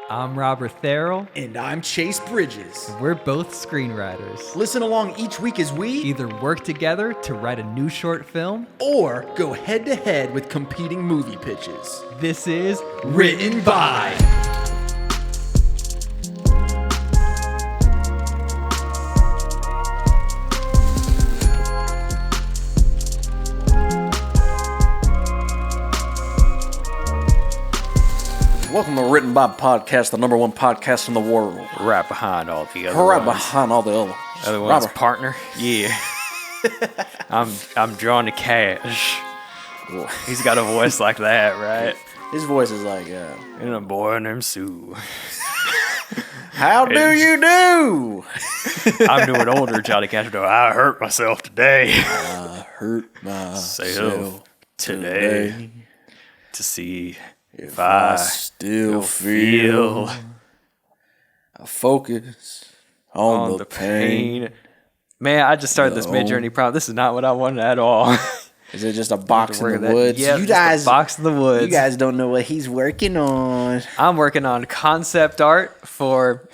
I'm Robert Therrell. And I'm Chase Bridges. And we're both screenwriters. Listen along each week as we either work together to write a new short film or go head to head with competing movie pitches. This is Written By. Welcome to Written By Podcast, the number one podcast in the world. Right behind all the other Right ones. behind all the Other ones, Robert. partner. Yeah. I'm drawing the cash. He's got a voice like that, right? His voice is like, And a boy named Sue. how do you do? I'm doing older Johnny Cash. I hurt myself today. I hurt myself today to see if I still feel I focus on the pain. Man, I just started this mid-journey problem. This is not what I wanted at all. Is it just a box in the woods? Yeah, you guys, box in the woods. You guys don't know what he's working on. I'm working on concept art for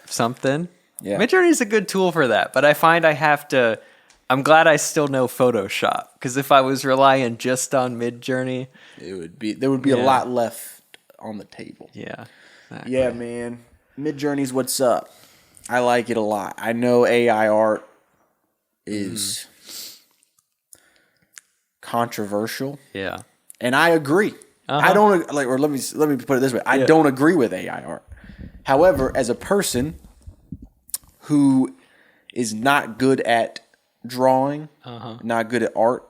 something. Yeah. Midjourney is a good tool for that, but I find I have to. I'm glad I still know Photoshop, because if I was relying just on Midjourney, there would be a lot left on the table. Yeah. Exactly. Yeah, man. Midjourney's what's up. I like it a lot. I know AI art is controversial. Yeah. And I agree. I don't like, or let me put it this way. I don't agree with AI art. However, as a person who is not good at drawing, not good at art,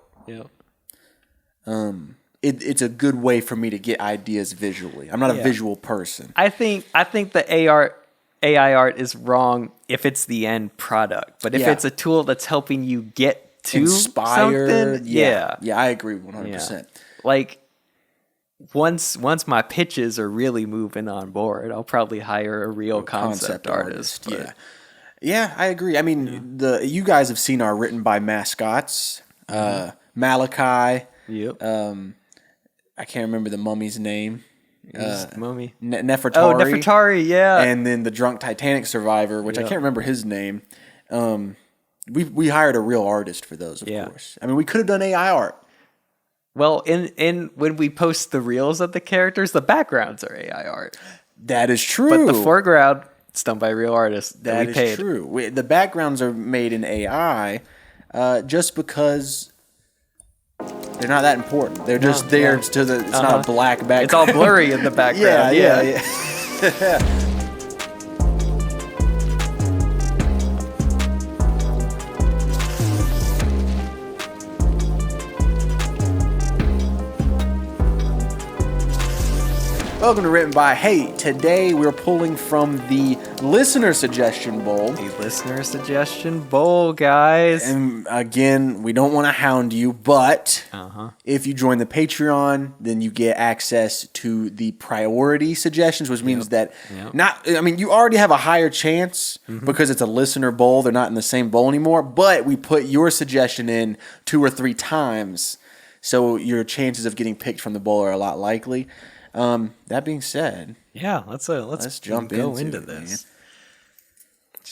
it's a good way for me to get ideas visually. I'm not a visual person. I think the AI art is wrong if it's the end product, but if it's a tool that's helping you get to inspired, something, yeah, I agree 100%. Yeah. Like once my pitches are really moving on board, I'll probably hire a real concept artist. But. Yeah, I agree. I mean, you guys have seen our Written By mascots, Malachi. Yep. I can't remember the mummy's name. Mummy. Nefertari. Oh, Nefertari, yeah. And then the drunk Titanic survivor, which I can't remember his name. We hired a real artist for those, of course. I mean, we could have done AI art. Well, in when we post the reels of the characters, the backgrounds are AI art. That is true. But the foreground, it's done by real artists that we paid. That is true. The backgrounds are made in AI just because they're not that important. They're just there to the. It's not a black background. It's all blurry in the background. yeah. Welcome to Written By. Hey, today we're pulling from the Listener Suggestion Bowl. The Listener Suggestion Bowl, guys. And again, we don't want to hound you, but if you join the Patreon, then you get access to the priority suggestions, which means that you already have a higher chance because it's a listener bowl. They're not in the same bowl anymore, but we put your suggestion in 2 or 3 times, so your chances of getting picked from the bowl are a lot likely. That being said, let's jump into this. Man.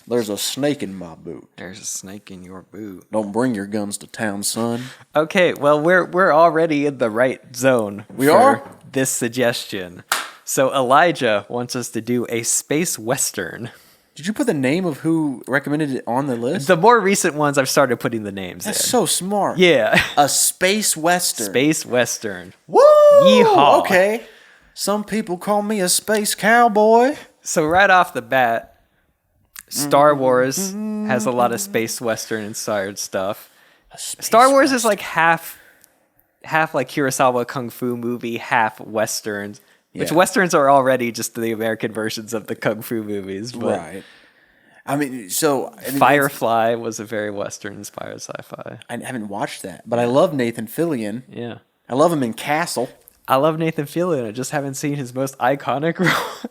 There's a snake in my boot. There's a snake in your boot. Don't bring your guns to town, son. Okay, well we're already in the right zone. We are? This suggestion. So Elijah wants us to do a space western. Did you put the name of who recommended it on the list? The more recent ones, I've started putting the names That's in. so smart. Yeah. A space western. Space western. Woo! Yeehaw. Okay. Some people call me a space cowboy. So right off the bat, Star Wars has a lot of space western inspired stuff. Star Wars is like half like Kurosawa kung fu movie, half westerns. Which westerns are already just the American versions of the kung fu movies. But Right. I mean, Firefly was a very western-inspired sci-fi. I haven't watched that, but I love Nathan Fillion. Yeah. I love him in Castle. I love Nathan Fillion. I just haven't seen his most iconic role.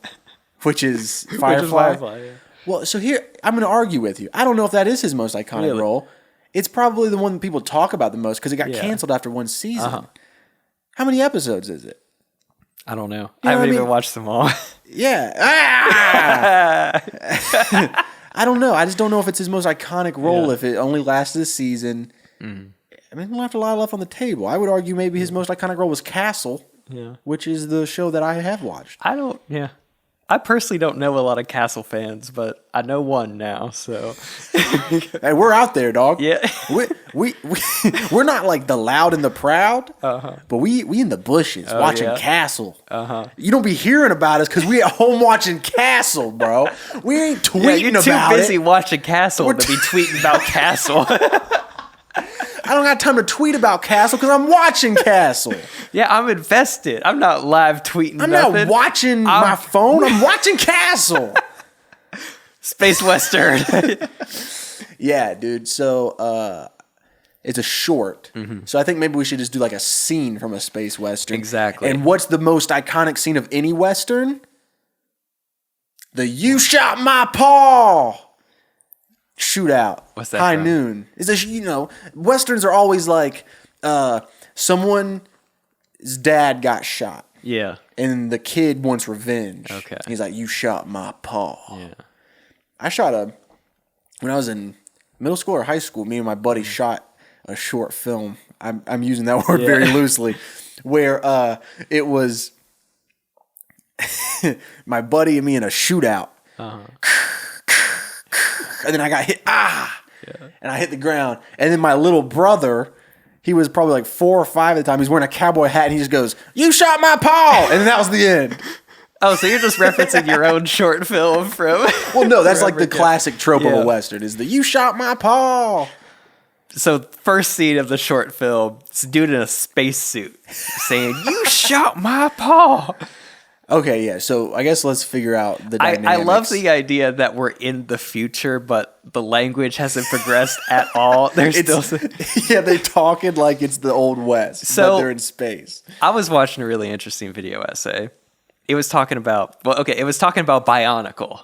Which is Firefly. Yeah. Well, so here, I'm going to argue with you. I don't know if that is his most iconic role. It's probably the one that people talk about the most because it got canceled after one season. How many episodes is it? I don't know. You I know haven't what I even mean? watched them all. Yeah. Ah! I don't know. I just don't know if it's his most iconic role. Yeah. If it only lasted a season. I mean, he left a lot left on the table. I would argue maybe his most iconic role was Castle, which is the show that I have watched. I personally don't know a lot of Castle fans, but I know one now, so. Hey, we're out there, dog. Yeah. We're not like the loud and the proud, but we in the bushes watching yeah. Castle. You don't be hearing about us because we at home watching Castle, bro. We ain't tweeting Yeah, you're too about busy it. watching Castle to be tweeting about Castle. I don't got time to tweet about Castle because I'm watching Castle. Yeah, I'm invested. I'm not live tweeting I'm nothing. not watching my phone. I'm watching Castle. Space Western. Yeah, dude. So it's a short. So I think maybe we should just do like a scene from a space Western. Exactly. And what's the most iconic scene of any Western? The "You shot my paw" shootout. What's that High from? Noon. Is this, Westerns are always like someone's dad got shot. Yeah. And the kid wants revenge. Okay. He's like, "You shot my paw." Yeah. I shot when I was in middle school or high school, me and my buddy shot a short film. I'm using that word very loosely, where it was my buddy and me in a shootout. And then I got hit, and I hit the ground. And then my little brother, he was probably like 4 or 5 at the time. He's wearing a cowboy hat, and he just goes, "You shot my paw," and then that was the end. Oh, so you're just referencing your own short film from... Well, no, that's like the Forever, yeah. classic trope of Yeah. a Western, is the "You shot my paw." So first scene of the short film, it's a dude in a spacesuit saying, "You shot my paw." Okay, yeah. So I guess let's figure out the dynamics. I love the idea that we're in the future, but the language hasn't progressed at all. There's still... Yeah, they're talking like it's the Old West, but So- they're in space. I was watching a really interesting video essay. It was talking about Bionicle.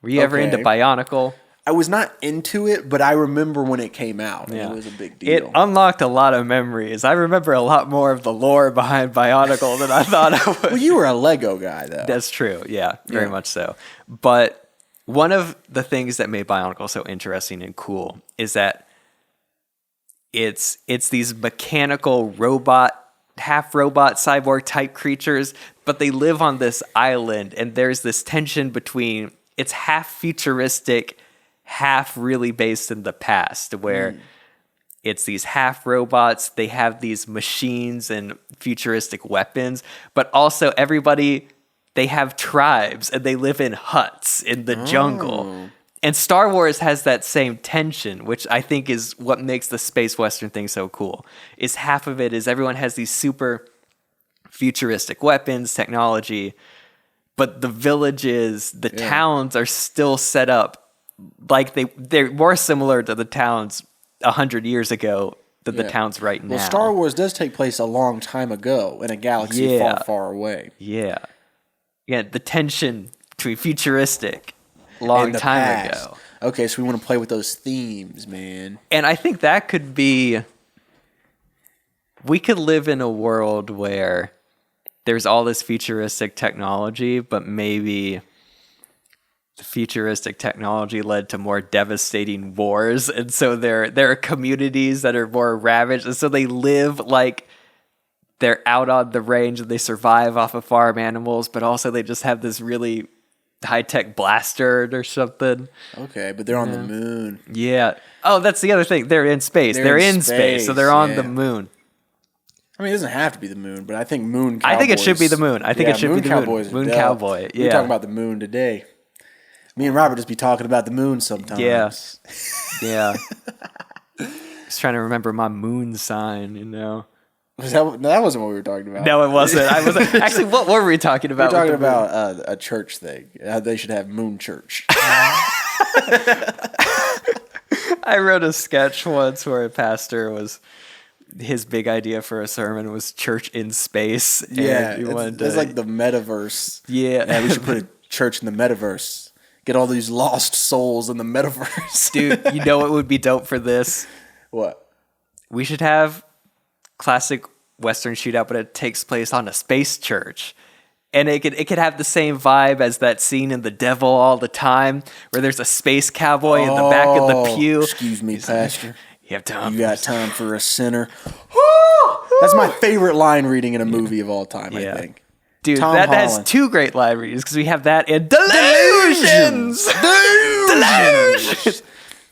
Were you ever Okay. into Bionicle? I was not into it, but I remember when it came out. And Yeah. it was a big It deal. unlocked a lot of memories. I remember a lot more of the lore behind Bionicle than I thought I would. Well, you were a Lego guy, though. That's true. Yeah, very Yeah. much so. But one of the things that made Bionicle so interesting and cool is that it's these mechanical half robot cyborg type creatures, but they live on this island, and there's this tension between it's half futuristic, half really based in the past, where it's these half robots, they have these machines and futuristic weapons, but also they have tribes and they live in huts in the jungle. And Star Wars has that same tension, which I think is what makes the space Western thing so cool. Is half of it is everyone has these super futuristic weapons, technology, but the villages, the towns are still set up like they're more similar to the towns 100 years ago than the towns right now. Well, Star Wars does take place a long time ago in a galaxy far, far away. Yeah. Yeah, the tension between futuristic long In the time past. ago. Okay, so we want to play with those themes, man. And I think that could be... We could live in a world where there's all this futuristic technology, but maybe the futuristic technology led to more devastating wars. And so there are communities that are more ravaged. And so they live like they're out on the range and they survive off of farm animals, but also they just have this really high-tech blaster or something. Okay, but they're on the moon. Yeah. Oh, that's the other thing. They're in space. They're in space, so they're on the moon. I mean, it doesn't have to be the moon, but I think moon cowboys... I think it should be the moon. I think it should be the moon. Cowboys are Moon dope. cowboy, We were talking about the moon today. Me and Robert just be talking about the moon sometimes. Yeah. Yeah. Just trying to remember my moon sign, That wasn't what we were talking about. No, it wasn't. I was actually, what were we talking about? We're talking with the moon? about a church thing. How they should have moon church. I wrote a sketch once where a pastor was... His big idea for a sermon was church in space. And Yeah, he wanted it's to, like the metaverse. Yeah. We should put a church in the metaverse. Get all these lost souls in the metaverse. Dude, you know what would be dope for this? What? We should have classic Western shootout, but it takes place on a space church. And it could have the same vibe as that scene in The Devil All the Time, where there's a space cowboy in the back of the pew. Excuse me, Pastor. You have time. You got time for a sinner. That's my favorite line reading in a movie of all time, I think. Dude, Tom that has Holland. 2 great line readings because we have that and Delusions! Delusions!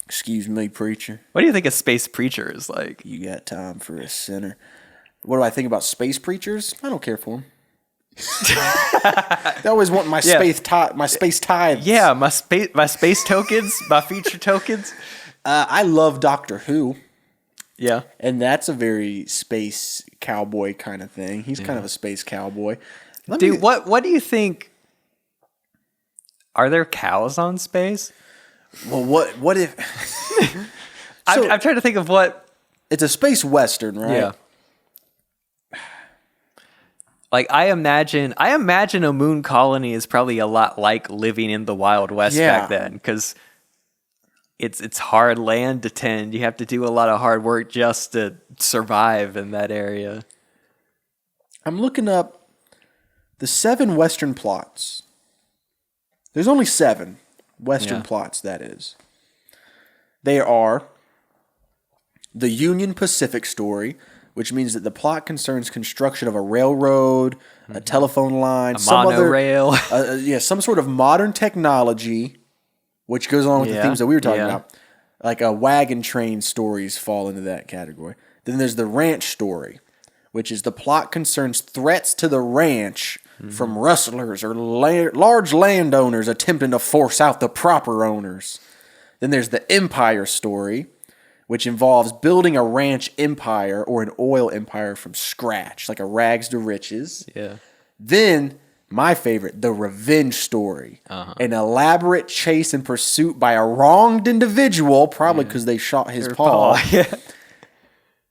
Excuse me, preacher. What do you think a space preacher is like? You got time for a sinner. What do I think about space preachers? I don't care for them. They always want my space tithes. Yeah, my space tokens, my feature tokens. I love Doctor Who. Yeah. And that's a very space cowboy kind of thing. He's kind of a space cowboy. Dude, what do you think? Are there cows on space? Well, what if... I'm trying to think of what... It's a space western, right? Yeah. Like, I imagine a moon colony is probably a lot like living in the Wild West back then, because it's hard land to tend. You have to do a lot of hard work just to survive in that area. I'm looking up the 7 Western plots. There's only 7 Western plots, that is. They are the Union Pacific story, which means that the plot concerns construction of a railroad, a telephone line, monorail. Some sort of modern technology, which goes along with the themes that we were talking about. Like a wagon train stories fall into that category. Then there's the ranch story, which is the plot concerns threats to the ranch from rustlers or large landowners attempting to force out the proper owners. Then there's the empire story, which involves building a ranch empire or an oil empire from scratch, like a rags to riches. Yeah. Then, my favorite, the revenge story. An elaborate chase and pursuit by a wronged individual, probably because they shot his paw.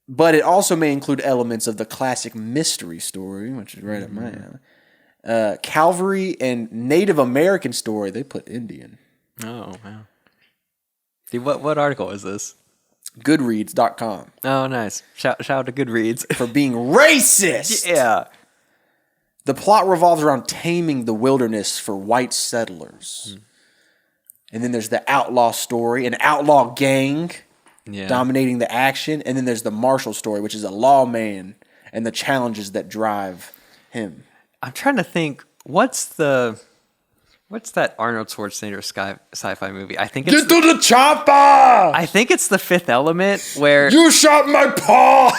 But it also may include elements of the classic mystery story, which is right up my alley. Cavalry and Native American story, they put Indian. Oh, wow. Dude, what article is this? Goodreads.com. Oh, nice. Shout out to Goodreads. For being racist! Yeah. The plot revolves around taming the wilderness for white settlers. And then there's the outlaw story, an outlaw gang dominating the action. And then there's the martial story, which is a lawman and the challenges that drive him. I'm trying to think, what's that Arnold Schwarzenegger sci-fi movie? I think it's Get to the chopper! I think it's The Fifth Element, where You shot my paw!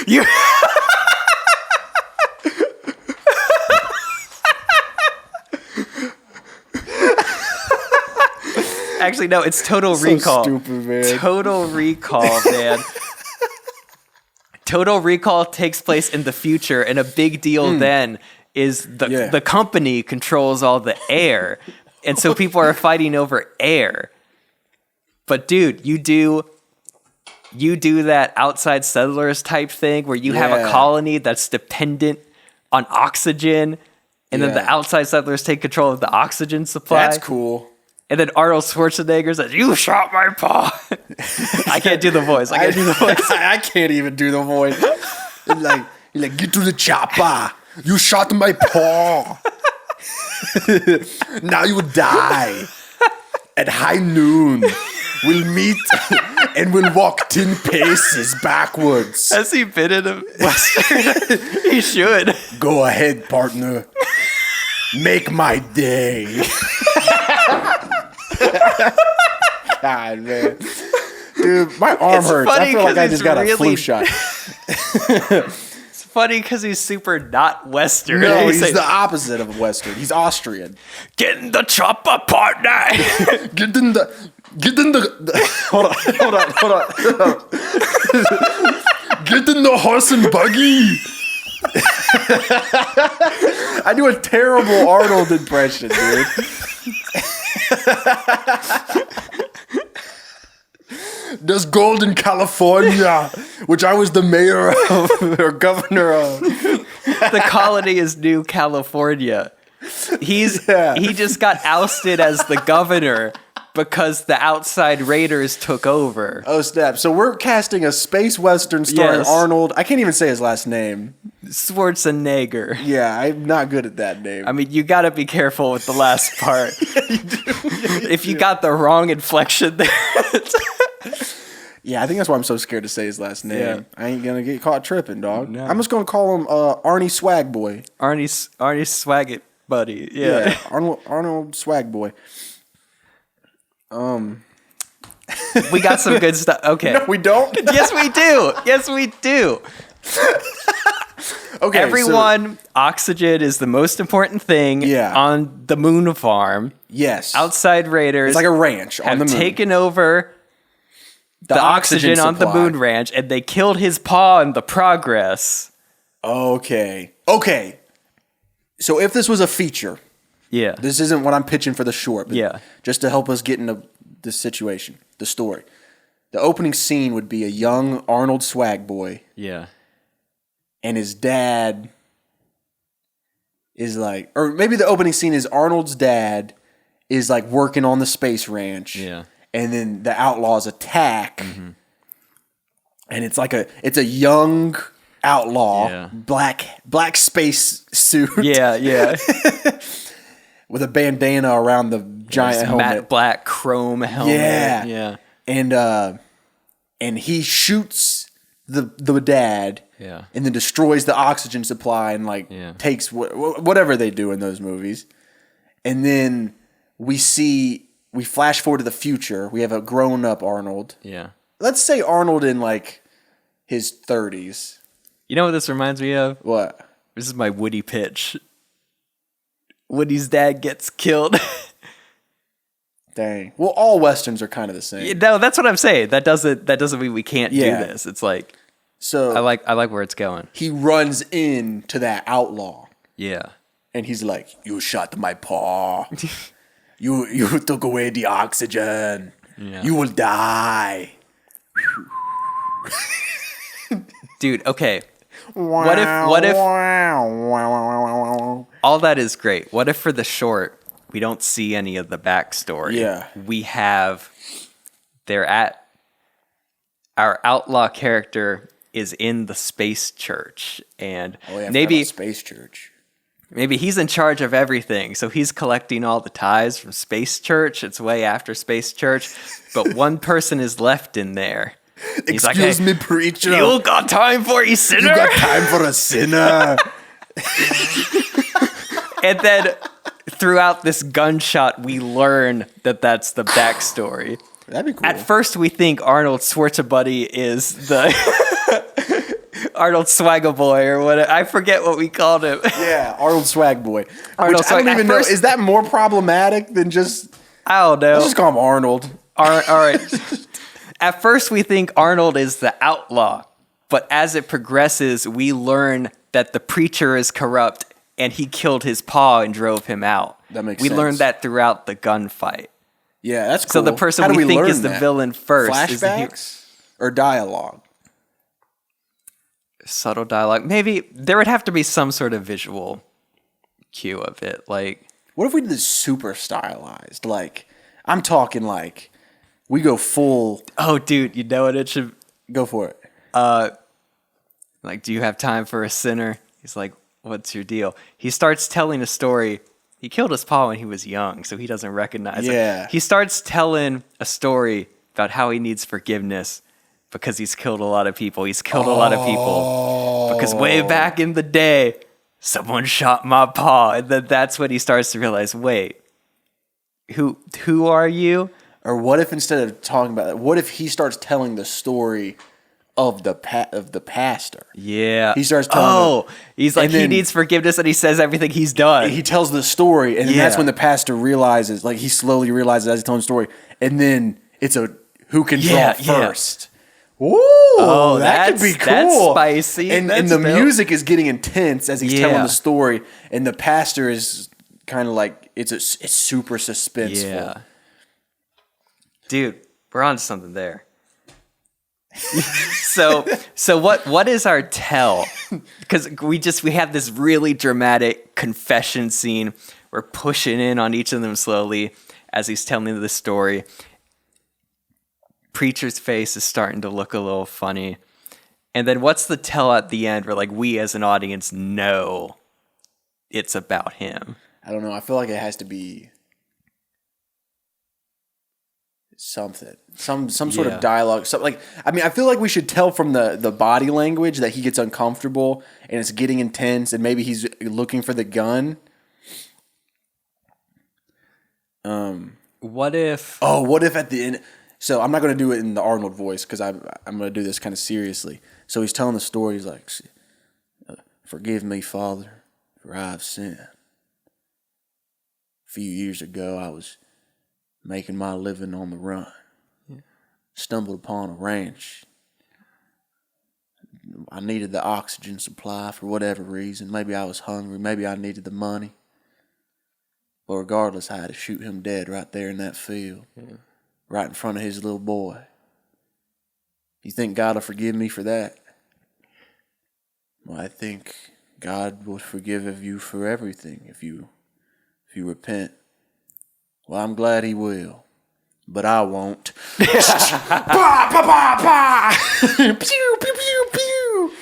you. Actually, no, it's Total Recall. Stupid, man. Total Recall, man. Total Recall takes place in the future, and a big deal then is the company controls all the air, and so people are fighting over air. But dude, you do that outside settlers type thing where you have a colony that's dependent on oxygen, and then the outside settlers take control of the oxygen supply. That's cool. And then Arnold Schwarzenegger says, "You shot my paw." I can't do the voice. I can't even do the voice. You're like, get to the chopper. You shot my paw. Now you will die. At high noon, we'll meet and we'll walk 10 paces backwards. Has he been in a Western? He should. Go ahead, partner. Make my day. God, man. Dude, my arm hurts. I feel like I just got a flu shot. It's funny because he's super not Western. No, he's the opposite of Western. He's Austrian. Get in the chopper, partner. Get in the hold on. Get in the horse and buggy. I do a terrible Arnold impression, dude. There's gold in California, which I was the mayor of, or governor of. The colony is New California. He just got ousted as the governor because the outside raiders took over. Oh, snap. So we're casting a space western starring Yes. Arnold. I can't even say his last name. Schwarzenegger. Yeah, I'm not good at that name. I mean, you got to be careful with the last part. If you got the wrong inflection there. Yeah, I think that's why I'm so scared to say his last name. Yeah. I ain't going to get caught tripping, dog. No. I'm just going to call him Arnie Swag Boy. Arnie Swaggit buddy. Yeah. Arnold Swag Boy. We got some good stuff. Okay. No, we don't? Yes, we do. Yes, we do. Okay, Everyone, oxygen is the most important thing Yeah. on the moon farm. Yes. Outside raiders It's like a ranch on have the moon. taken over the oxygen on the supply. moon ranch, and they killed his paw in the progress. Okay. So if this was a feature, Yeah. this isn't what I'm pitching for the short, but Yeah. just to help us get into this situation, the story. The opening scene would be a young Arnold Swag Boy, Yeah. and his dad is like, or maybe the opening scene is Arnold's dad is like working on the space ranch. Yeah. And then the outlaws attack. And it's like it's a young outlaw, Yeah. black space suit. Yeah, yeah. With a bandana around the giant This helmet. matte black chrome helmet. Yeah. Yeah. And he shoots the dad. Yeah. And then destroys the oxygen supply and Yeah. takes whatever they do in those movies. And then we flash forward to the future. We have a grown up Arnold. Yeah. Let's say Arnold in his 30s. You know what this reminds me of? What? This is my Woody pitch. Woody's dad gets killed. Dang. Well, all westerns are kind of the same. No, that's what I'm saying. That doesn't mean we can't Yeah. do this. It's like So I like where it's going. he runs into that outlaw Yeah. and he's like, "You shot my paw. you took away the oxygen. Yeah. You will die." Dude, okay. What if all that is great? What if for the short we don't see any of the backstory? Yeah. We have our outlaw character is in the space church, and Oh, yeah, I forgot maybe about Space Church. maybe he's in charge of everything, so he's collecting all the ties from Space Church. It's way after Space Church, but one person is left in there. He's like, Excuse "Hey, me, preacher. you got time for you, sinner?" You got time for a sinner. And then throughout this gunshot, we learn that that's the backstory. That'd be cool. At first, we think Arnold Schwarzenegger is the Arnold Swagaboy or whatever. I forget what we called him. Yeah, Arnold Swag Boy. Arnold Which I don't Swag- even at know. first- Is that more problematic than just... I don't know. Let's just call him Arnold. All right. At first, we think Arnold is the outlaw, but as it progresses, we learn that the preacher is corrupt and he killed his paw and drove him out. That makes we sense. learned that throughout the gunfight. Yeah, that's So cool. the person How do we think learn is the that? villain first is the hero. Flashbacks or dialogue? Subtle dialogue. Maybe there would have to be some sort of visual cue of it. Like, What if we did this super stylized? I'm talking we go full... oh, dude, you know what it should. Go for it. Like, do you have time for a sinner? He's like, what's your deal? He starts telling a story. He killed his paw when he was young, so he doesn't recognize Yeah. it. He starts telling a story about how he needs forgiveness because he's killed a lot of people. He's killed a lot of people because way back in the day, someone shot my paw. And then that's when he starts to realize, wait, who are you? Or what if instead of talking about that, what if he starts telling the story of the pastor? Yeah. He starts telling he's like, and he then- needs forgiveness, and he says everything he's done. He tells the story, and then that's Yeah. when the pastor realizes, he slowly realizes as he's telling the story, and then it's who can draw Yeah, yeah. first. Ooh, that could be that's cool. spicy. And That's the dope. music is getting intense as he's telling Yeah. the story, and the pastor is kind of it's super suspenseful. Yeah. Dude, we're on to something there. so what is our tell? Because we have this really dramatic confession scene. We're pushing in on each of them slowly. as he's telling the story. Preacher's face is starting to look a little funny. And then what's the tell at the end where like we as an audience know it's about him? I don't know. I feel like it has to be something, some sort of dialogue. So, like, I mean, I feel like we should tell from the body language that he gets uncomfortable and it's getting intense, and maybe he's looking for the gun. What if? Oh, what if at the end? So I'm not going to do it in the Arnold voice because I'm going to do this kind of seriously. So he's telling the story. He's like, "Forgive me, Father, for I have sinned. A few years ago, I was making my living on the run. Stumbled upon a ranch. I needed the oxygen supply for whatever reason. Maybe I was hungry. Maybe I needed the money. But regardless, I had to shoot him dead right there in that field, right in front of his little boy. You think God will forgive me for that? Well, I think God will forgive you for everything if you repent. Well, I'm glad he will, but I won't." Bah, bah, bah, bah. Pew, pew, pew, pew.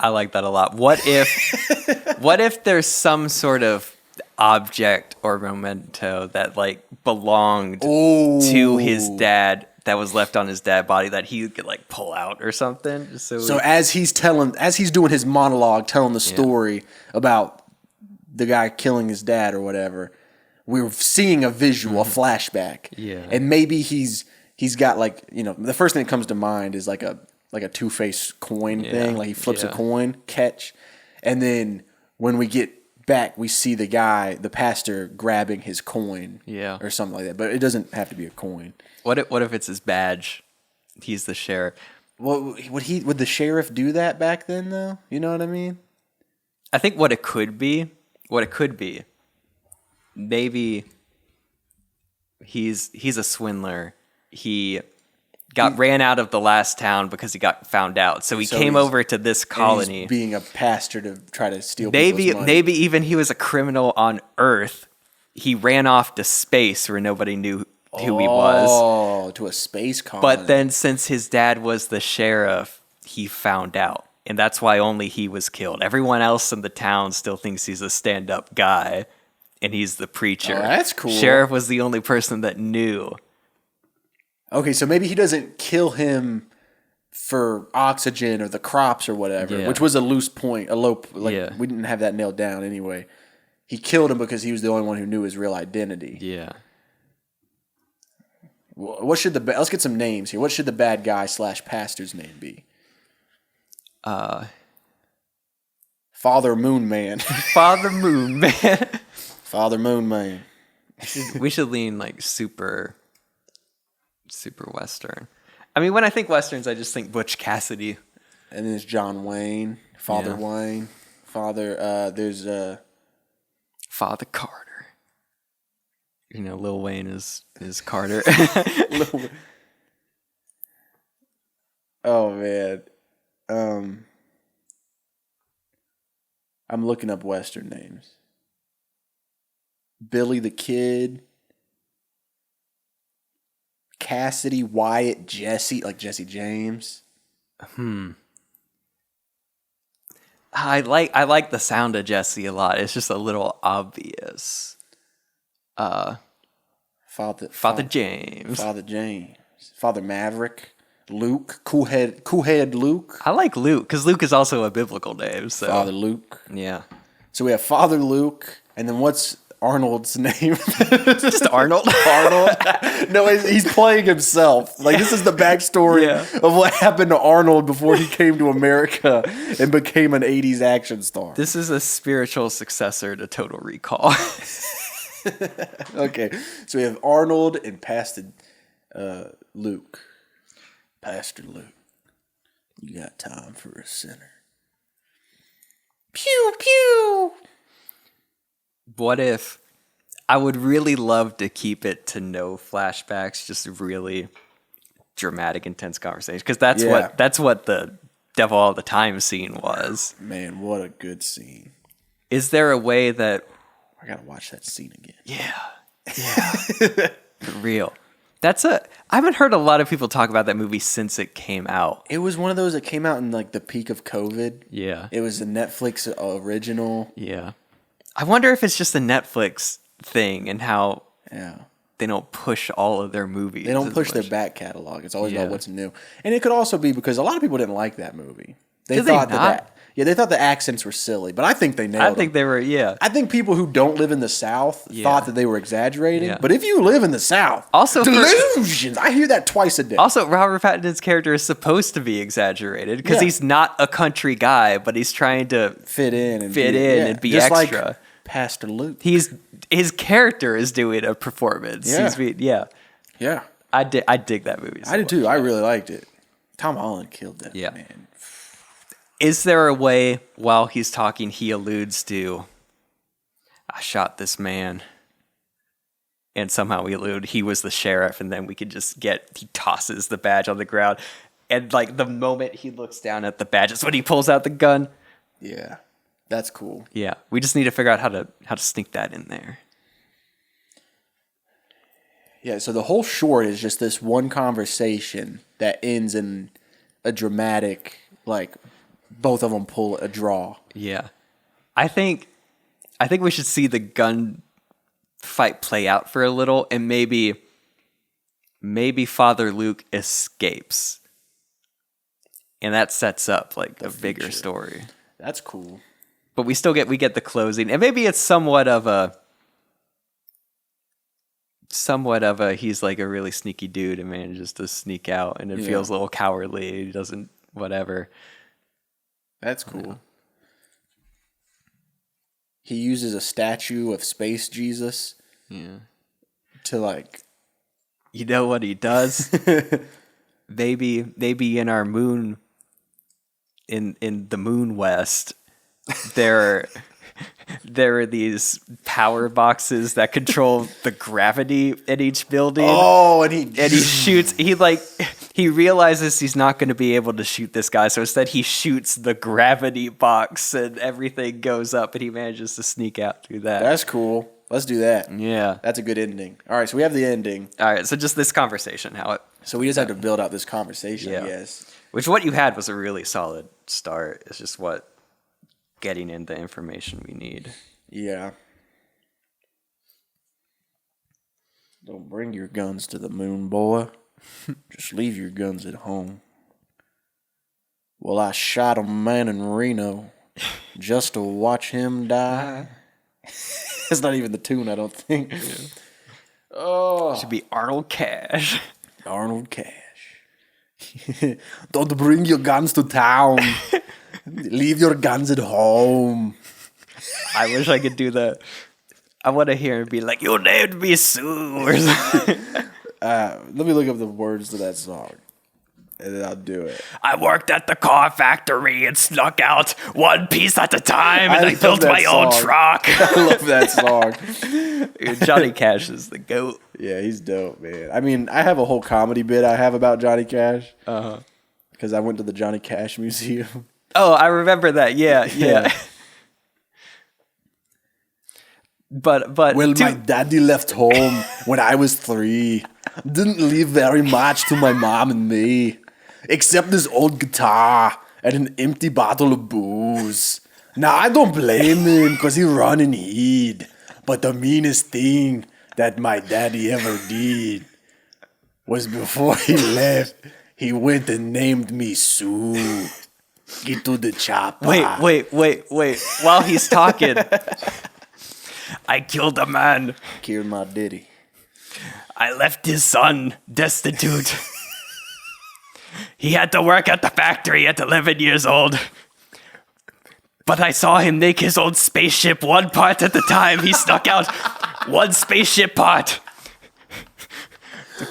I like that a lot. What if there's some sort of object or memento that like belonged to his dad that was left on his dead body that he could like pull out or something? So as he's doing his monologue, telling the story about the guy killing his dad or whatever, we're seeing a visual, a flashback. Yeah. And maybe he's got like, the first thing that comes to mind is like a two-faced coin thing. Like he flips a coin, catch. And then when we get back, we see the pastor grabbing his coin. Yeah. Or something like that. But it doesn't have to be a coin. What if it's his badge? He's the sheriff. Well, would the sheriff do that back then though? You know what I mean? I think what it could be, maybe he's a swindler. He ran out of the last town because he got found out. So he came over to this colony. He's being a pastor to try to steal maybe people's money. Maybe even he was a criminal on Earth. He ran off to space where nobody knew who he was. Oh, to a space colony. But then since his dad was the sheriff, he found out. And that's why only he was killed. Everyone else in the town still thinks he's a stand-up guy. And he's the preacher. Oh, that's cool. Sheriff was the only person that knew. Okay, so maybe he doesn't kill him for oxygen or the crops or whatever, which was a loose point, we didn't have that nailed down anyway. He killed him because he was the only one who knew his real identity. Yeah. Let's get some names here. What should the bad guy / pastor's name be? Father Moon Man. Father Moon Man. Father Moon Man. We should lean like super Western. I mean, when I think Westerns, I just think Butch Cassidy. And then there's John Wayne, Father Wayne, there's Father Carter. Lil Wayne is Carter. Oh man. I'm looking up Western names. Billy the Kid, Cassidy, Wyatt, Jesse, like Jesse James. I like the sound of Jesse a lot. It's just a little obvious. Father James. Father James. Father Maverick. Luke. Coolhead Luke. I like Luke because Luke is also a biblical name. So. Father Luke. Yeah. So we have Father Luke, and then what's Arnold's name? Just Arnold. Arnold. No, he's playing himself. Like, this is the backstory of what happened to Arnold before he came to America and became an 80s action star. This is a spiritual successor to Total Recall. Okay, so we have Arnold and Pastor Luke. Pastor Luke, you got time for a sinner. Pew, pew. What if I would really love to keep it to no flashbacks, just really dramatic, intense conversation, because that's what the Devil All the Time scene was. Man, what a good scene. Is there a way that I gotta watch that scene again? Yeah. For real. I haven't heard a lot of people talk about that movie since it came out. It was one of those that came out in like the peak of COVID. Yeah. It was a Netflix original. Yeah. I wonder if it's just a Netflix thing and how Yeah. they don't push all of their movies. They don't as push their much. back catalog. It's always Yeah. about what's new. And it could also be because a lot of people didn't like that movie. They Did they thought not? they thought the accents were silly, but I think they nailed I think them. they were, yeah. I think people who don't live in the South Yeah. thought that they were exaggerating. Yeah. But if you live in the South, Also for- delusions. I hear that twice a day. Also, Robert Pattinson's character is supposed to be exaggerated because Yeah. he's not a country guy, but he's trying to fit in and be just extra. like Pastor Luke. His character is doing a performance. Yeah. Yeah, I dig that movie. so I did much. too. I really liked it. Tom Holland killed that. Yeah. Man. Is there a way while he's talking he alludes to I shot this man and somehow we allude he was the sheriff and then we could just he tosses the badge on the ground and like the moment he looks down at the badge is when he pulls out the gun. Yeah, that's cool. Yeah, we just need to figure out how to sneak that in there. Yeah, so the whole short is just this one conversation that ends in a dramatic, like, both of them pull a draw. Yeah. I think we should see the gun fight play out for a little and maybe Father Luke escapes. And that sets up like a bigger story. That's cool. But we get the closing. And maybe it's somewhat of a he's like a really sneaky dude and manages to sneak out and it feels a little cowardly. He doesn't whatever. That's cool. He uses a statue of Space Jesus. Yeah. To like, you know what he does? maybe in our moon, in the Moon West, there are these power boxes that control the gravity in each building. Oh, and he shoots. He realizes he's not going to be able to shoot this guy, so instead he shoots the gravity box, and everything goes up, and he manages to sneak out through that. That's cool. Let's do that. Yeah. That's a good ending. All right, so we have the ending. All right, so just this conversation, So we just have to build out this conversation, I guess. Which what you had was a really solid start. It's just getting in the information we need. Yeah. Don't bring your guns to the moon, boy. Just leave your guns at home. Well, I shot a man in Reno just to watch him die. That's not even the tune, I don't think. Yeah. Oh, Should be Arnold Cash. Arnold Cash. Don't bring your guns to town. Leave your guns at home. I wish I could do that. I want to hear him be like, "You named me Sue," or something. Let me look up the words to that song, and then I'll do it. I worked at the car factory and snuck out one piece at a time, and I love built that my own song. truck. I love that song. Dude, Johnny Cash is the GOAT. Yeah, he's dope, man. I mean, I have a whole comedy bit I have about Johnny Cash. Because I went to the Johnny Cash Museum. Oh, I remember that. Yeah. But Well, my daddy left home when I was 3. Didn't leave very much to my mom and me. Except this old guitar and an empty bottle of booze. Now, I don't blame him because he run and hid. But the meanest thing that my daddy ever did was before he left, he went and named me Sue. Get to the chopper. Wait. While he's talking, I killed a man. Killed my daddy. I left his son destitute. He had to work at the factory at 11 years old. But I saw him make his own spaceship one part at a time. He snuck out one spaceship part.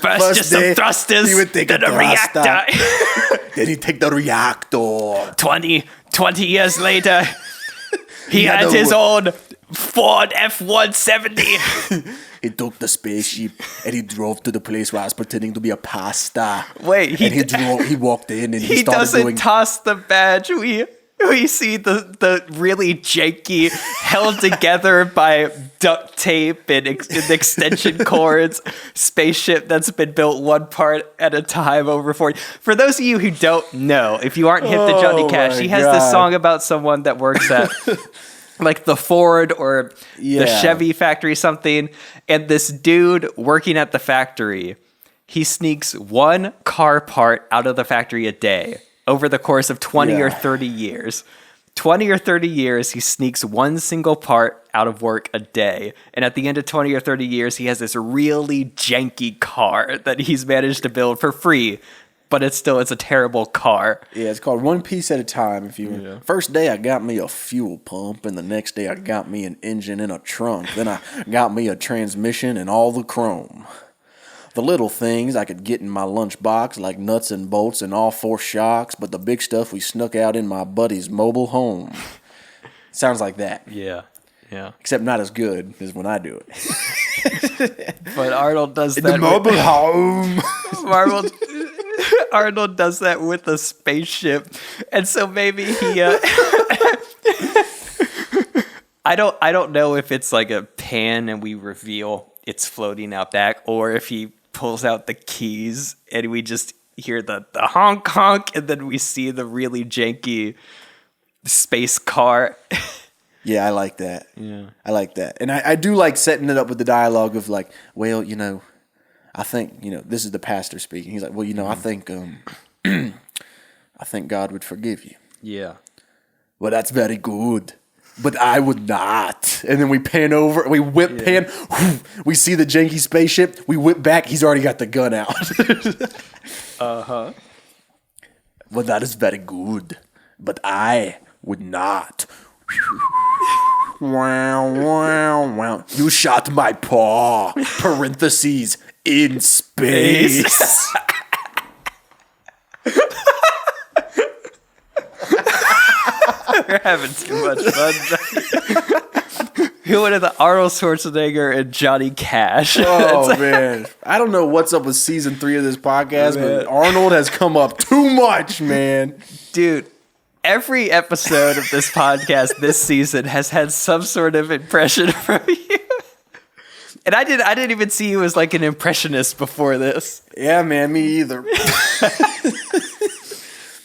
First just some thrusters, he would take then a a reactor. Then he take the reactor. 20 years later, he had had a his own Ford F-170. He took the spaceship and he drove to the place where I was pretending to be a pasta. Wait, he walked in and he He started doesn't doing. toss the badge. We see the really janky, held together by duct tape and extension cords spaceship that's been built one part at a time over 40. For those of you who don't know, if you aren't hip to Johnny Cash, he has this song about someone that works at like the Ford or the Chevy factory something, and this dude working at the factory, he sneaks one car part out of the factory a day. Over the course of 20 or 30 years. 20 or 30 years, he sneaks one single part out of work a day. And at the end of 20 or 30 years, he has this really janky car that he's managed to build for free. But it's a terrible car. Yeah, it's called one piece at a time. First day, I got me a fuel pump. And the next day, I got me an engine and a trunk. Then I got me a transmission and all the chrome. The little things I could get in my lunchbox, like nuts and bolts and all 4 shocks, but the big stuff we snuck out in my buddy's mobile home. Sounds like that. Yeah. Except not as good as when I do it. But Arnold does in that. The mobile home. Arnold does that with a spaceship. And so maybe he... I don't know if it's like a pan and we reveal it's floating out back, or if he pulls out the keys and we just hear the honk honk, and then we see the really janky space car. Yeah, I like that. Yeah, I like that. And I do like setting it up with the dialogue of like, well, I think, this is the pastor speaking. He's like, well, I think I think God would forgive you. Yeah. Well, that's very good. But I would not. And then we pan over, we pan, we see the janky spaceship, we whip back, he's already got the gun out. Uh-huh. Well, that is very good. But I would not. Wow, wow, wow. You shot my paw. Parentheses, in space. We're having too much fun. Who would have the Arnold Schwarzenegger and Johnny Cash? Oh, man. I don't know what's up with season 3 of this podcast, but Arnold has come up too much, man. Dude, every episode of this podcast this season has had some sort of impression from you. And I didn't even see you as like an impressionist before this. Yeah, man, me either.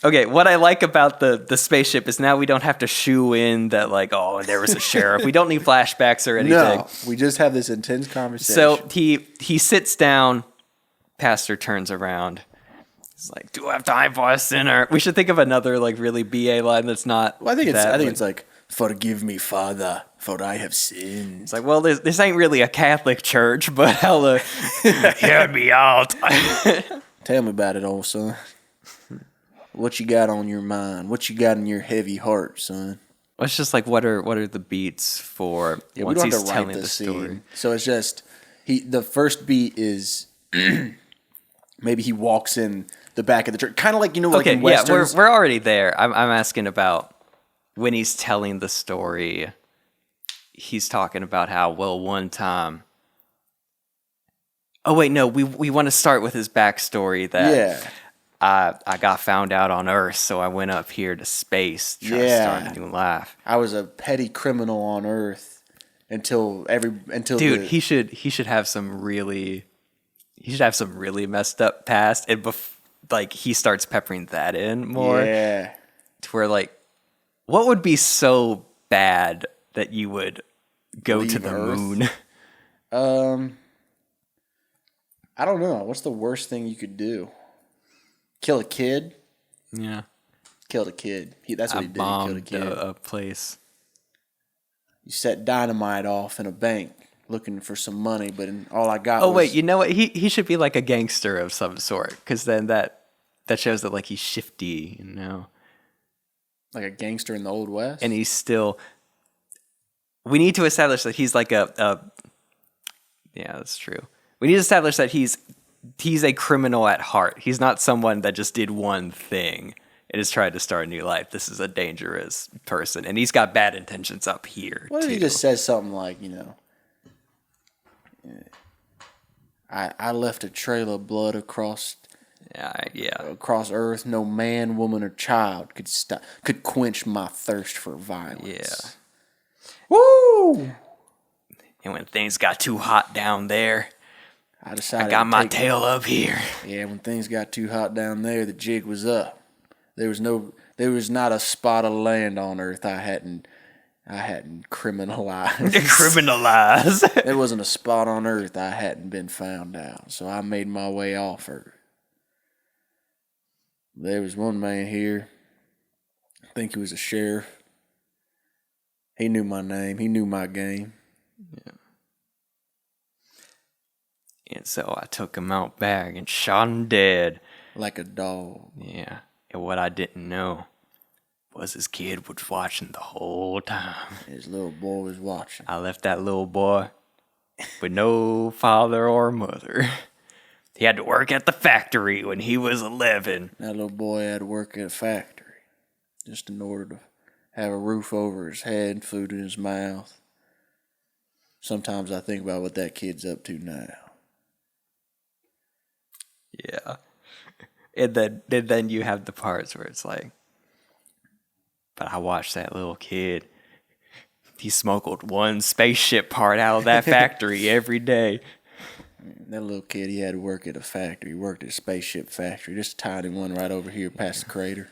Okay, what I like about the spaceship is now we don't have to shoo in that like, oh, there was a sheriff. We don't need flashbacks or anything. No, we just have this intense conversation. So he sits down, pastor turns around. He's like, do I have time for a sinner? We should think of another like really BA line that's not. Well, I think it's like, forgive me, Father, for I have sinned. It's like, well, this ain't really a Catholic church, but hella, hear me out. Tell me about it, old son. What you got on your mind? What you got in your heavy heart, son? Well, it's just like, what are the beats for once he's telling the story? So it's just the first beat is maybe he walks in the back of the church, kind of like like in westerns. Yeah, we're already there. I'm asking about when he's telling the story. He's talking about how one time. Oh wait, no, we want to start with his backstory that. Yeah. I got found out on Earth, so I went up here to space trying to start a new life. I was a petty criminal on Earth until dude, he should have some really messed up past, and like he starts peppering that in more. Yeah. To where like, what would be so bad that you would go leave to the Earth? moon? I don't know. What's the worst thing you could do? Kill a kid? Yeah. Killed a kid. That's what he did. He killed a kid. A place. You set dynamite off in a bank looking for some money, but all I got Oh, was... wait, you know what? He should be like a gangster of some sort, because then that shows that like he's shifty, Like a gangster in the Old West? And he's still... We need to establish that he's like a... Yeah, that's true. We need to establish that he's a criminal at heart. He's not someone that just did one thing and is trying to start a new life. This is a dangerous person, and he's got bad intentions up here. What if he just says something like, I left a trail of blood across Yeah. Across earth, no man, woman, or child could quench my thirst for violence. Yeah. Woo! And when things got too hot down there, I decided I got to my take tail up here. Yeah, when things got too hot down there, the jig was up. There was not a spot of land on earth I hadn't criminalized. Criminalized. There wasn't a spot on earth I hadn't been found out. So I made my way off earth. There was one man here. I think he was a sheriff. He knew my name. He knew my game. Yeah. And so I took him out back and shot him dead. Like a dog. Yeah. And what I didn't know was his kid was watching the whole time. His little boy was watching. I left that little boy with no father or mother. He had to work at the factory when he was 11. That little boy had to work at a factory just in order to have a roof over his head, food in his mouth. Sometimes I think about what that kid's up to now. Yeah. And then you have the parts where it's like, but I watched that little kid. He smuggled one spaceship part out of that factory every day. That little kid, he had to work at a factory. He worked at a spaceship factory, just a tiny one right over here past the crater.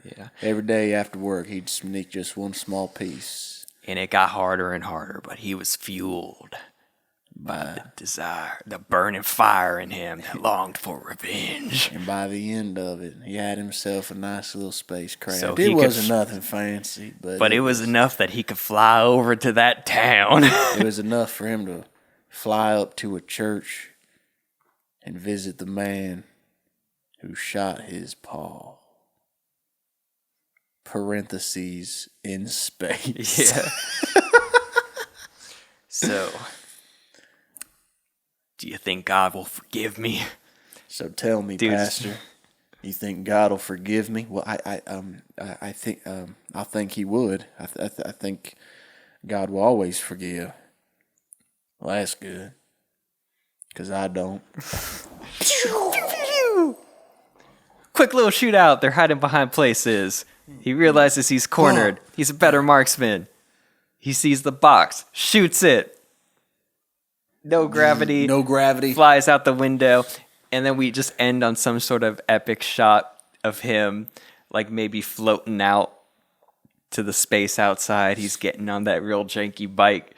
Yeah. Every day after work, he'd sneak just one small piece. And it got harder and harder, but he was fueled by the desire, the burning fire in him that longed for revenge. And by the end of it, he had himself a nice little spacecraft. So it wasn't nothing fancy, but it was enough that he could fly over to that town. It was enough for him to fly up to a church and visit the man who shot his paw. Parentheses in space. Yeah. So, do you think God will forgive me? So tell me, Dude. Pastor, you think God will forgive me? Well, I think He would. I think God will always forgive. Well, that's good, 'cause I don't. Quick little shootout. They're hiding behind places. He realizes he's cornered. He's a better marksman. He sees the box, shoots it. No gravity. No gravity. Flies out the window. And then we just end on some sort of epic shot of him, like maybe floating out to the space outside. He's getting on that real janky bike,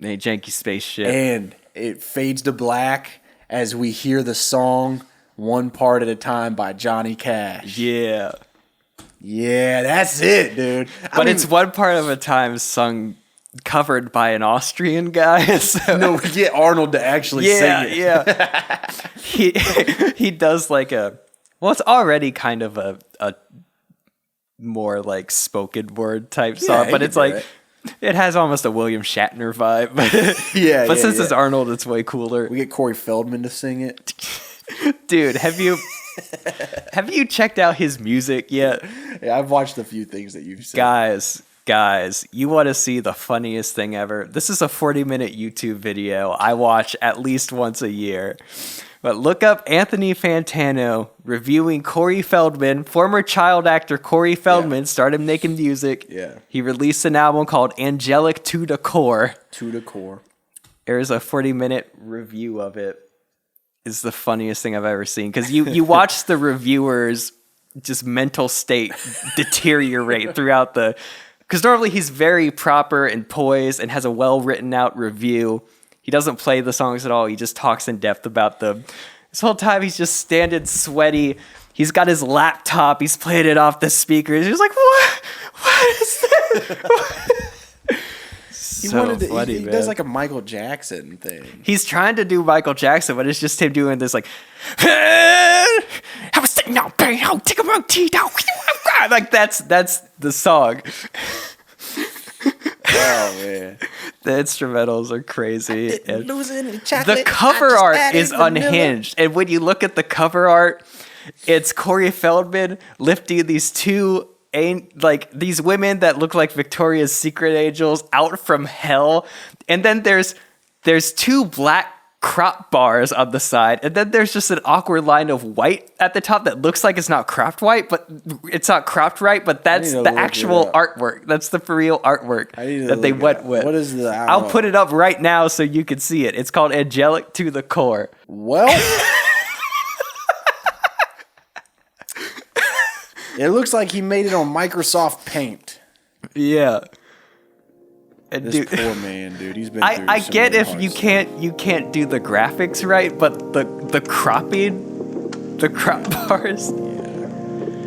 a janky spaceship. And it fades to black as we hear the song "One Part at a Time" by Johnny Cash. Yeah. Yeah, that's it, dude. But it's one part of a time sung, covered by an Austrian guy. So. No, we get Arnold to actually sing it. Yeah. He does like it's already kind of a more like spoken word type song, he but can it's do like, it. it has almost a William Shatner vibe. Yeah, But since yeah. it's Arnold, it's way cooler. We get Corey Feldman to sing it. Dude, have you checked out his music yet? Yeah, I've watched a few things that you've said. Guys, you want to see the funniest thing ever? This is a 40-minute YouTube video I watch at least once a year. But look up Anthony Fantano reviewing Corey Feldman. Former child actor Corey Feldman started making music. Yeah. He released an album called Angelic to the Core. To the core. There's a 40-minute review of it. It's the funniest thing I've ever seen. Because you watch the reviewers' just mental state deteriorate throughout the... Because normally he's very proper and poised and has a well-written out review. He doesn't play the songs at all. He just talks in depth about them. This whole time he's just standing sweaty. He's got his laptop. He's playing it off the speakers. He's like, what? What is this? He does like a Michael Jackson thing. He's trying to do Michael Jackson, but it's just him doing this like, I was sitting down, bang, I'll take a wrong tea down. Like that's the song. Oh man. The instrumentals are crazy. And Losing chocolate. the cover art is unhinged. And when you look at the cover art, it's Corey Feldman lifting these two these women that look like Victoria's Secret angels out from hell. And then there's two black crop bars on the side, and then there's just an awkward line of white at the top that looks like it's not cropped white, but it's not cropped right, but that's the actual artwork. That's the for real artwork that they went with. What is the... I'll put it up right now so you can see it. It's called Angelic to the Core. Well... It looks like he made it on Microsoft Paint. Yeah. And This poor man, dude. He's been through I some get really if hard you stuff. can't do the graphics right, but the cropping, the crop bars.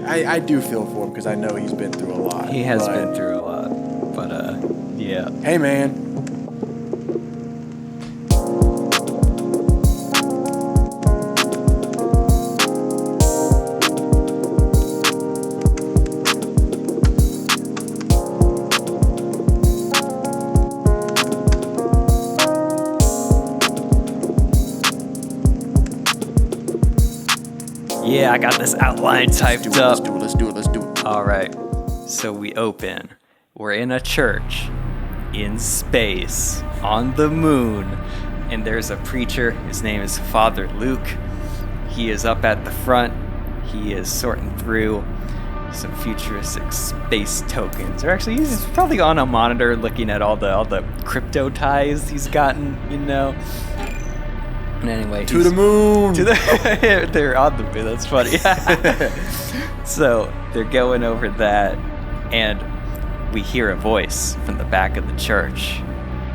I do feel for him because I know he's been through a lot. He has been through a lot, but yeah. Hey, man. Yeah, I got this outline typed up. Let's do it. All right, so we open. We're in a church, in space, on the moon, and there's a preacher. His name is Father Luke. He is up at the front. He is sorting through some futuristic space tokens. Or actually, he's probably on a monitor looking at all the crypto ties he's gotten, you know. And anyway, To the moon. They're on the moon. That's funny. So they're going over that, and we hear a voice from the back of the church.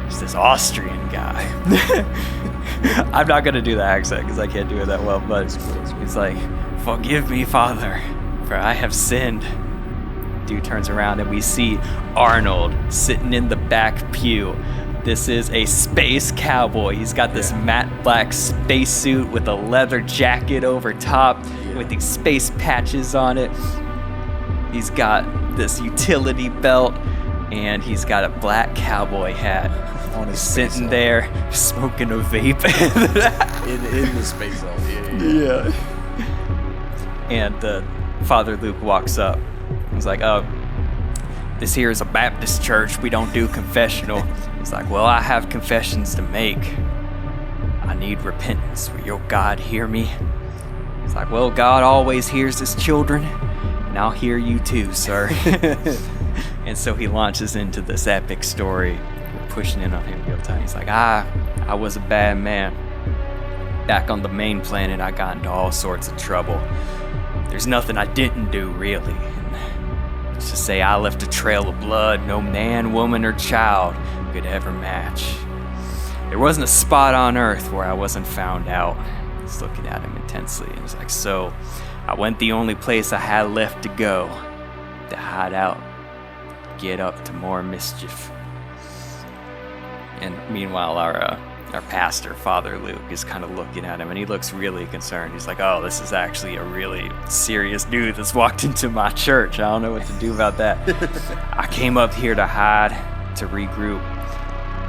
It's this Austrian guy. I'm not gonna do the accent because I can't do it that well, but he's like, "Forgive me, Father, for I have sinned." Dude turns around and we see Arnold sitting in the back pew. This is a space cowboy. He's got this matte black spacesuit with a leather jacket over top with these space patches on it. He's got this utility belt and he's got a black cowboy hat. On his Sitting there smoking a vape. in the space zone. Yeah. And Father Luke walks up. He's like, this here is a Baptist church. We don't do confessional. He's like, well, I have confessions to make. I need repentance. Will your God hear me? He's like, well, God always hears his children, and I'll hear you too, sir. And so he launches into this epic story. We're pushing in on him real time. He's like, I was a bad man. Back on the main planet, I got into all sorts of trouble. There's nothing I didn't do, really. Let's just say I left a trail of blood no man, woman, or child could ever match. There wasn't a spot on Earth where I wasn't found out. He's looking at him intensely, and he's like, so I went the only place I had left to go, to hide out, get up to more mischief. And meanwhile, our pastor, Father Luke, is kind of looking at him, and he looks really concerned. He's like, oh, this is actually a really serious dude that's walked into my church. I don't know what to do about that. I came up here to hide, to regroup.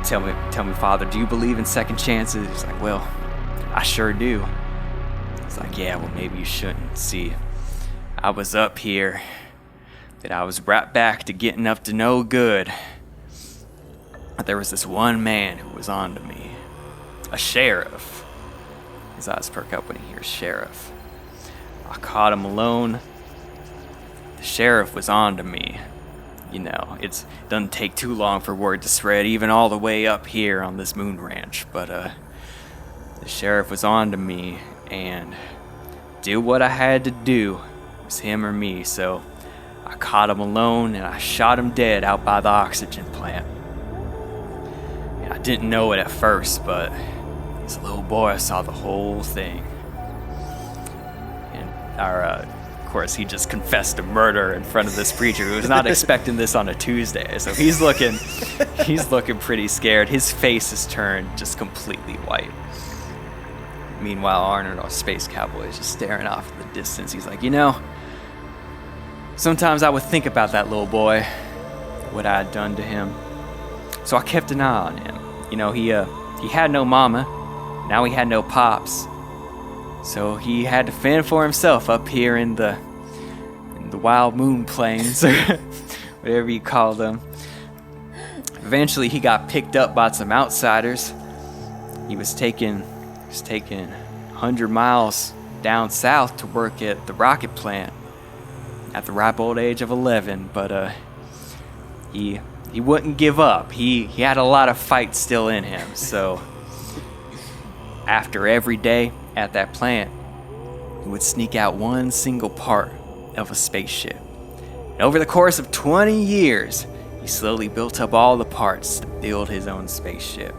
Tell me, Father, do you believe in second chances? He's like, well, I sure do. He's like, yeah, well, maybe you shouldn't. See, I was up here, but I was right back to getting up to no good. But there was this one man who was on to me. A sheriff. His eyes perk up when he hears sheriff. I caught him alone. The sheriff was on to me. You know, it doesn't take too long for word to spread, even all the way up here on this moon ranch. But the sheriff was on to me and did what I had to do. It was him or me. So I caught him alone and I shot him dead out by the oxygen plant. And I didn't know it at first, but as a little boy, I saw the whole thing. And of course, he just confessed to murder in front of this preacher who was not expecting this on a Tuesday. So he's looking pretty scared. His face is turned just completely white. Meanwhile, Arnold, our space cowboy, is just staring off in the distance. He's like, you know, sometimes I would think about that little boy, what I had done to him. So I kept an eye on him. You know, he had no mama. Now he had no pops. So he had to fend for himself up here in the wild moon plains, or whatever you call them. Eventually he got picked up by some outsiders. He was taken He's taking 100 miles down south to work at the rocket plant at the ripe old age of 11, but he wouldn't give up. He had a lot of fight still in him. So after every day at that plant, he would sneak out one single part of a spaceship. And over the course of 20 years, he slowly built up all the parts to build his own spaceship.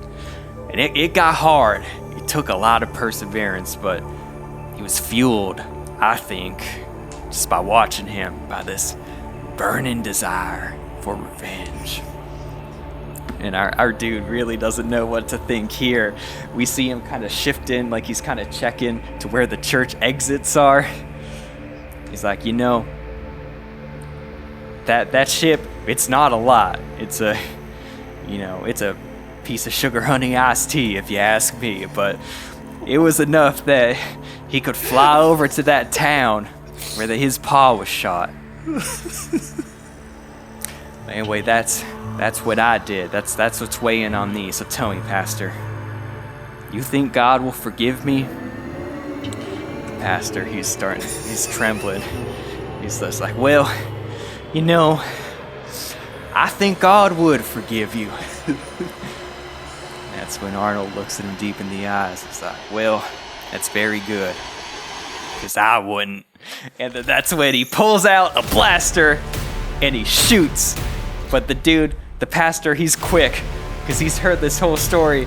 And it got hard. It took a lot of perseverance, but he was fueled, I think, just by watching him, by this burning desire for revenge. And our dude really doesn't know what to think here. We see him kind of shifting, like he's kind of checking to where the church exits are. He's like, that ship, it's not a lot. It's a piece of sugar honey iced tea, if you ask me. But it was enough that he could fly over to that town where his pa was shot. Anyway, that's what I did. That's what's weighing on me. So tell me, Pastor, you think God will forgive me? The pastor, he's trembling. He's just like, well, I think God would forgive you. That's when Arnold looks at him deep in the eyes. He's like, well, that's very good, because I wouldn't. And then that's when he pulls out a blaster and he shoots. But the pastor, he's quick, because he's heard this whole story.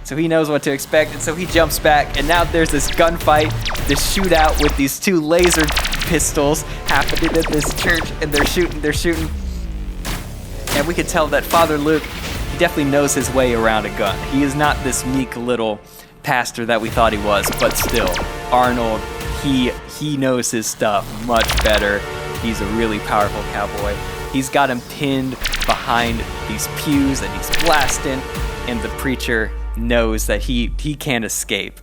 So he knows what to expect, and so he jumps back, and now there's this gunfight, this shootout with these two laser pistols happening at this church, and they're shooting. And we could tell that Father Luke, he definitely knows his way around a gun. He is not this meek little pastor that we thought he was, but still, Arnold, he knows his stuff much better. He's a really powerful cowboy. He's got him pinned behind these pews and he's blasting, and the preacher knows that he can't escape.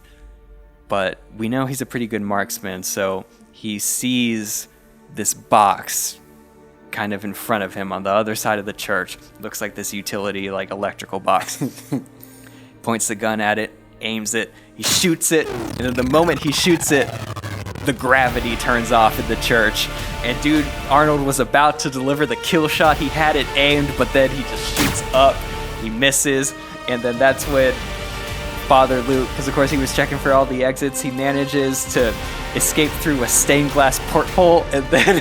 But we know he's a pretty good marksman, so he sees this box kind of in front of him on the other side of the church. Looks like this utility, like electrical box. Points the gun at it, aims it, he shoots it, and at the moment he shoots it, the gravity turns off in the church. And dude, Arnold was about to deliver the kill shot. He had it aimed, but then he just shoots up, he misses, and then that's when Father Luke, because of course he was checking for all the exits, he manages to escape through a stained glass porthole, and then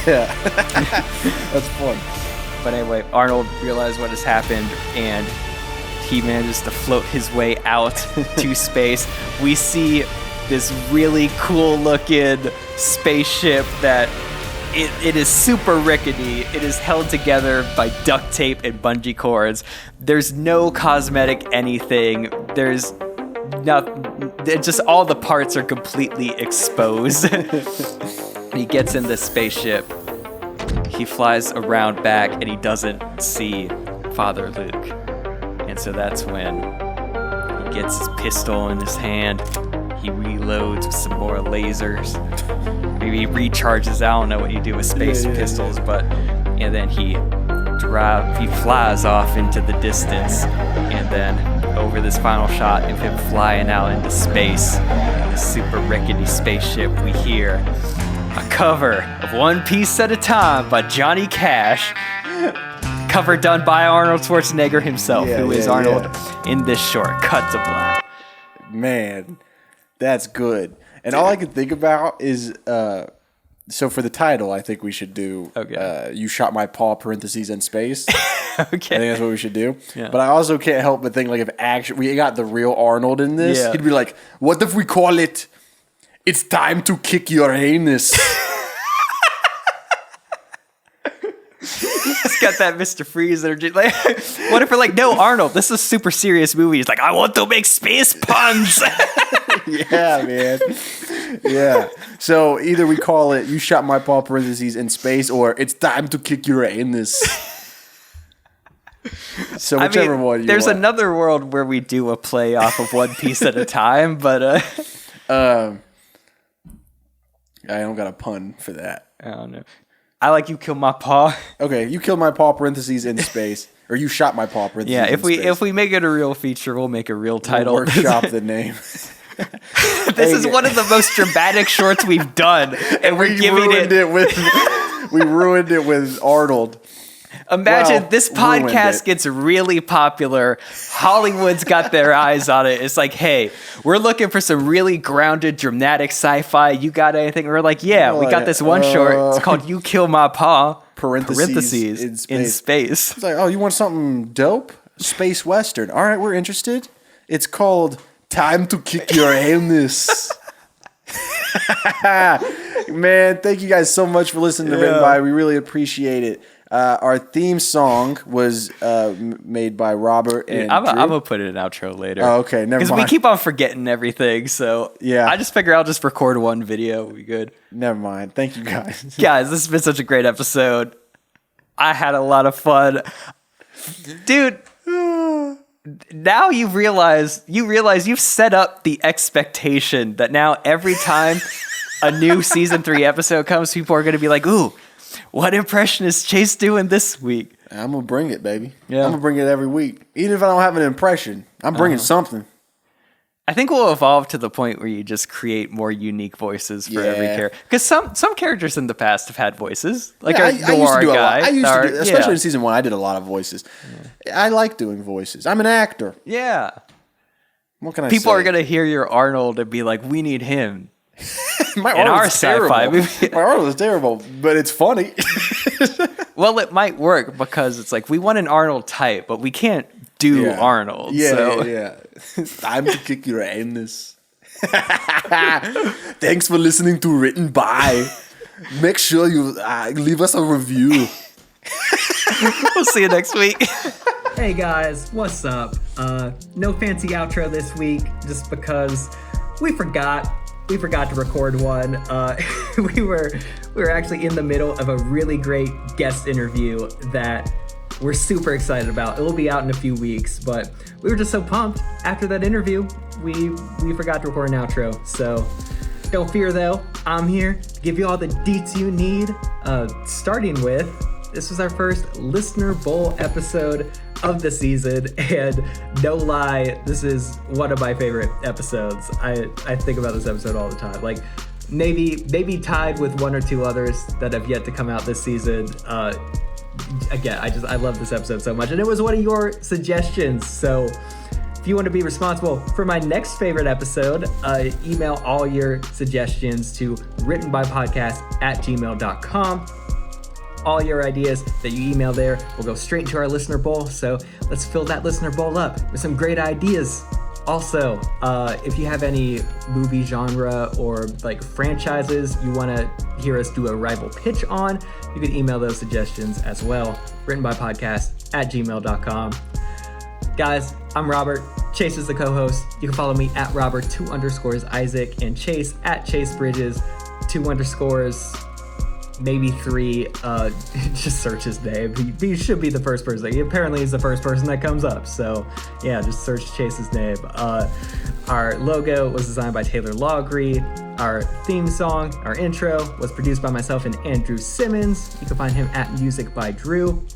yeah. That's fun. But anyway, Arnold realized what has happened, and he manages to float his way out to space. We see this really cool looking spaceship that it is super rickety. It is held together by duct tape and bungee cords. There's no cosmetic anything. There's just all the parts are completely exposed. He gets in this spaceship. He flies around back and he doesn't see Father Luke. And so that's when he gets his pistol in his hand. He reloads with some more lasers. Maybe he recharges. I don't know what you do with space pistols, but and then he flies off into the distance, and then over this final shot of him flying out into space, this super rickety spaceship, we hear a cover of One Piece at a Time by Johnny Cash. Cover done by Arnold Schwarzenegger himself, who is Arnold in this short. Cut to black. Man, that's good. And all I could think about is, so for the title, I think we should do You Shot My Paw, parentheses, in space. Okay. I think that's what we should do. Yeah. But I also can't help but think, like, if we got the real Arnold in this, he'd be like, what if we call it, It's Time to Kick Your Anus? He's got that Mr. Freeze energy. Like, what if we're like, no, Arnold, this is a super serious movie. He's like, I want to make space puns. Yeah, man. Yeah. So either we call it You Shot My Paw, parentheses, in space, or It's Time to Kick Your Anus. So whichever one you there's want. another world where we do a play off of One Piece at a time, but I don't got a pun for that. I don't know. I like You Kill My Paw. Okay, You Kill My Paw, parentheses, in space. Or you shot my paw. Yeah, if we make it a real feature, we'll make a real title. We'll workshop the name. This is one of the most dramatic shorts we've done, and we're giving we ruined it with Arnold. Imagine Well, this ruined podcast it. gets really popular. Hollywood's got their eyes on it. It's like, hey, we're looking for some really grounded, dramatic sci-fi. You got anything? We're like, yeah, we got this one short. It's called "You Kill My Paw." Parentheses in space. It's like, oh, you want something dope? Space Western. All right, we're interested. It's called Time to Kick Your Anus. Man, thank you guys so much for listening to Written By. We really appreciate it. Our theme song was made by Robert and I'm Drew. going to put it in an outro later. Oh, okay, never mind. Because we keep on forgetting everything, so Yeah. I just figure I'll just record one video. We'll be good. Never mind. Thank you guys. Guys, this has been such a great episode. I had a lot of fun. Dude, now you realize you've set up the expectation that now every time a new season 3 episode comes, people are going to be like, ooh, what impression is Chase doing this week? I'm going to bring it, baby. Yeah. I'm going to bring it every week. Even if I don't have an impression, I'm bringing something. I think we'll evolve to the point where you just create more unique voices for every character. Because some characters in the past have had voices. Like Yeah, our I used to noir do a guy. lot. I used to do, especially yeah. in season 1, I did a lot of voices. I like doing voices. I'm an actor. Yeah. What can I People say? are going to hear your Arnold and be like, we need him. My in Arnold our is terrible. sci-fi movie. My Arnold is terrible, but it's funny. Well, it might work because it's like we want an Arnold type, but we can't do Arnold. Yeah, so. yeah. Time to kick your anus. Thanks for listening to Written By. Make sure you leave us a review. We'll see you next week. Hey guys, what's up? No fancy outro this week, just because we forgot to record one. We were actually in the middle of a really great guest interview that we're super excited about. It will be out in a few weeks, but we were just so pumped after that interview, we forgot to record an outro. So don't fear though, I'm here to give you all the deets you need. Starting with, this was our first Listener Bowl episode of the season, and no lie, this is one of my favorite episodes. I think about this episode all the time. Like maybe tied with one or two others that have yet to come out this season. Again, I love this episode so much, and it was one of your suggestions. So if you want to be responsible for my next favorite episode, email all your suggestions to writtenbypodcast@gmail.com. All your ideas that you email there will go straight into our listener bowl. So let's fill that listener bowl up with some great ideas. Also, if you have any movie genre or like franchises you want to hear us do a rival pitch on, you can email those suggestions as well. writtenbypodcast@gmail.com. Guys, I'm Robert. Chase is the co-host. You can follow me at Robert2_Isaac and Chase at Chase Bridges 2_ maybe 3. Just search his name. He should be the first person. He apparently is the first person that comes up. So yeah, just search Chase's name. Our logo was designed by Taylor Lawgree. Our theme song, our intro, was produced by myself and Andrew Simmons. You can find him at Music by Drew.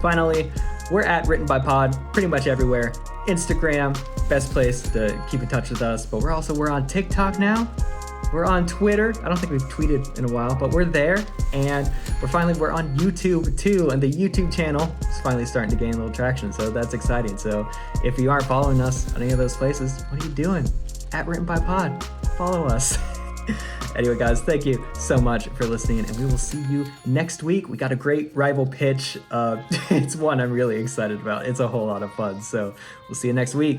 Finally, we're at Written by Pod pretty much everywhere. Instagram, best place to keep in touch with us. But we're on TikTok now. We're on Twitter. I don't think we've tweeted in a while, but we're there. And we're on YouTube too. And the YouTube channel is finally starting to gain a little traction. So that's exciting. So if you aren't following us on any of those places, what are you doing? At Written by Pod. Follow us. Anyway, guys, thank you so much for listening. And we will see you next week. We got a great rival pitch. It's one I'm really excited about. It's a whole lot of fun. So we'll see you next week.